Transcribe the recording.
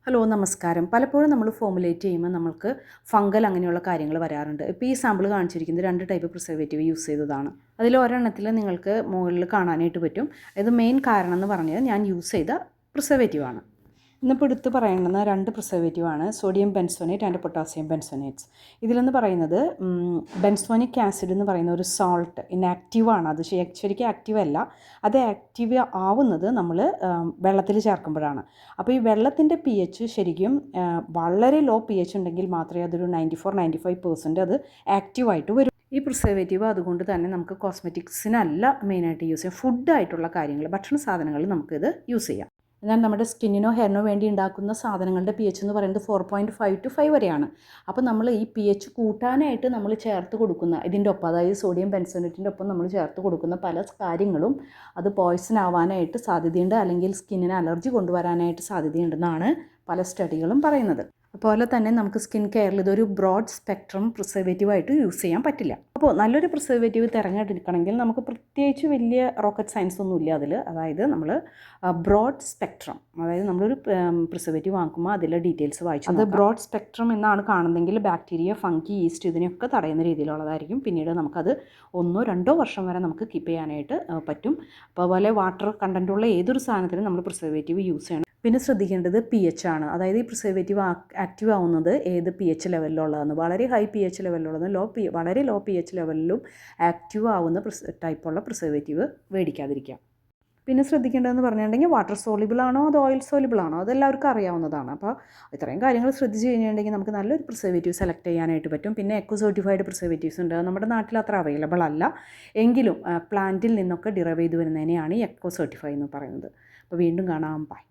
Hello നമസ്കാരം. പലപ്പോഴും നമ്മൾ ഫോമുലേറ്റ് ചെയ്യുമ്പോൾ നമുക്ക് ഫംഗൽ അങ്ങനെയുള്ള കാര്യങ്ങൾ വരാറുണ്ട്. ഇപ്പോൾ ഈ സാമ്പിൾ കാണിച്ചിരിക്കുന്നത് 2 ടൈപ്പ് പ്രിസർവേറ്റീവ് യൂസ് ചെയ്തതാണ്. അതിൽ ഒരെണ്ണത്തിൽ നിങ്ങൾക്ക് മുകളിൽ കാണാനായിട്ട് പറ്റും. ഇത് മെയിൻ കാരണം എന്ന് പറഞ്ഞാൽ ഞാൻ യൂസ് ചെയ്ത പ്രിസർവേറ്റീവാണ്. ഇന്നിപ്പോൾ എടുത്ത് പറയുന്ന 2 പ്രിസർവേറ്റീവാണ് സോഡിയം ബെൻസോനേറ്റ് ആൻഡ് പൊട്ടാസ്യം ബെൻസോനേറ്റ്സ്. ഇതിലെന്ന് പറയുന്നത് ബെൻസോനിക് ആസിഡ് എന്ന് പറയുന്ന ഒരു സോൾട്ട് ഇനാക്റ്റീവാണ്. അത് ശരിക്കും ആക്റ്റീവ് അല്ല. അത് ആക്റ്റീവ് ആവുന്നത് നമ്മൾ വെള്ളത്തിൽ ചേർക്കുമ്പോഴാണ്. അപ്പോൾ ഈ വെള്ളത്തിൻ്റെ pH ശരിക്കും വളരെ ലോ pH ഉണ്ടെങ്കിൽ മാത്രമേ അതൊരു 94-95% അത് ആക്റ്റീവായിട്ട് വരും. ഈ പ്രിസർവേറ്റീവ് അതുകൊണ്ട് തന്നെ നമുക്ക് കോസ്മെറ്റിക്സിനല്ല മെയിനായിട്ട് യൂസ് ചെയ്യാം. ഫുഡായിട്ടുള്ള കാര്യങ്ങൾ, ഭക്ഷണ സാധനങ്ങളിൽ നമുക്കിത് യൂസ് ചെയ്യാം. എന്നാൽ നമ്മുടെ സ്കിന്നിനോ ഹെയറിനോ വേണ്ടി ഉണ്ടാക്കുന്ന സാധനങ്ങളുടെ pH എന്ന് പറയുന്നത് 4.5 to 5 വരെയാണ്. അപ്പോൾ നമ്മൾ ഈ pH കൂട്ടാനായിട്ട് നമ്മൾ ചേർത്ത് കൊടുക്കുന്ന ഇതിൻ്റെ ഒപ്പം, അതായത് സോഡിയം ബെൻസോനേറ്റിൻ്റെ ഒപ്പം നമ്മൾ ചേർത്ത് കൊടുക്കുന്ന പല കാര്യങ്ങളും അത് പോയ്സൺ ആവാനായിട്ട് സാധ്യതയുണ്ട്, അല്ലെങ്കിൽ സ്കിന്നിന് അലർജി കൊണ്ടുവരാനായിട്ട് സാധ്യതയുണ്ടെന്നാണ് പല സ്റ്റഡികളും പറയുന്നത്. അതുപോലെ തന്നെ നമുക്ക് സ്കിൻ കെയറിൽ ഇതൊരു ബ്രോഡ് സ്പെക്ട്രം പ്രിസർവേറ്റീവായിട്ട് യൂസ് ചെയ്യാൻ പറ്റില്ല. അപ്പോൾ നല്ലൊരു പ്രിസർവേറ്റീവ് തിരഞ്ഞെടുക്കണമെങ്കിൽ നമുക്ക് പ്രത്യേകിച്ച് വലിയ റോക്കറ്റ് സയൻസ് ഒന്നുമില്ല അതിൽ. അതായത് നമ്മൾ ബ്രോഡ് സ്പെക്ട്രം, അതായത് നമ്മളൊരു പ്രിസർവേറ്റീവ് വാങ്ങിക്കുമ്പോൾ അതിലെ ഡീറ്റെയിൽസ് വായിച്ചു അത് ബ്രോഡ് സ്പെക്ട്രം എന്നാണ് കാണുന്നതെങ്കിൽ ബാക്ടീരിയ, ഫംഗി, ഈസ്റ്റ് ഇതിനെയൊക്കെ തടയുന്ന രീതിയിലുള്ളതായിരിക്കും. പിന്നീട് നമുക്കത് 1-2 വർഷം വരെ നമുക്ക് കീപ്പ് ചെയ്യാനായിട്ട് പറ്റും. അപ്പോൾ അതുപോലെ വാട്ടർ കണ്ടൻറ്റുള്ള ഏതൊരു സാധനത്തിനും നമ്മൾ പ്രിസർവേറ്റീവ് യൂസ് ചെയ്യണം. പിന്നെ ശ്രദ്ധിക്കേണ്ടത് pH ആണ്. അതായത് ഈ പ്രിസർവേറ്റീവ് ആക്റ്റീവ് ആവുന്നത് ഏത് pH ലെവലിലുള്ളതെന്ന്. വളരെ ഹൈ pH ലെവലിലുള്ളതും വളരെ ലോ pH ലെവലിലും ആക്റ്റീവ് ആവുന്ന ടൈപ്പുള്ള പ്രിസർവേറ്റീവ് മേടിക്കാതിരിക്കാം. പിന്നെ ശ്രദ്ധിക്കേണ്ടതെന്ന് പറഞ്ഞിട്ടുണ്ടെങ്കിൽ വാട്ടർ സോളിബിൾ ആണോ അതോ ഓയിൽ സോളിബിൾ ആണോ, അതെല്ലാവർക്കും അറിയാവുന്നതാണ്. അപ്പോൾ ഇത്രയും കാര്യങ്ങൾ ശ്രദ്ധിച്ച് കഴിഞ്ഞിട്ടുണ്ടെങ്കിൽ നമുക്ക് നല്ലൊരു പ്രിസർവേറ്റീവ് സെലക്ട് ചെയ്യാനായിട്ട് പറ്റും. പിന്നെ എക്കോ സർട്ടിഫൈഡ് പ്രിസർവേറ്റീവ്സ് ഉണ്ട്. നമ്മുടെ നാട്ടിൽ അത്ര അവൈലബിൾ അല്ല, എങ്കിലും പ്ലാന്റിൽ നിന്നൊക്കെ ഡിറൈവ് ചെയ്ത് വരുന്നതിനെയാണ് ഈ എക്കോ സർട്ടിഫൈ എന്ന് പറയുന്നത്. അപ്പോൾ വീണ്ടും കാണാം. ബൈ.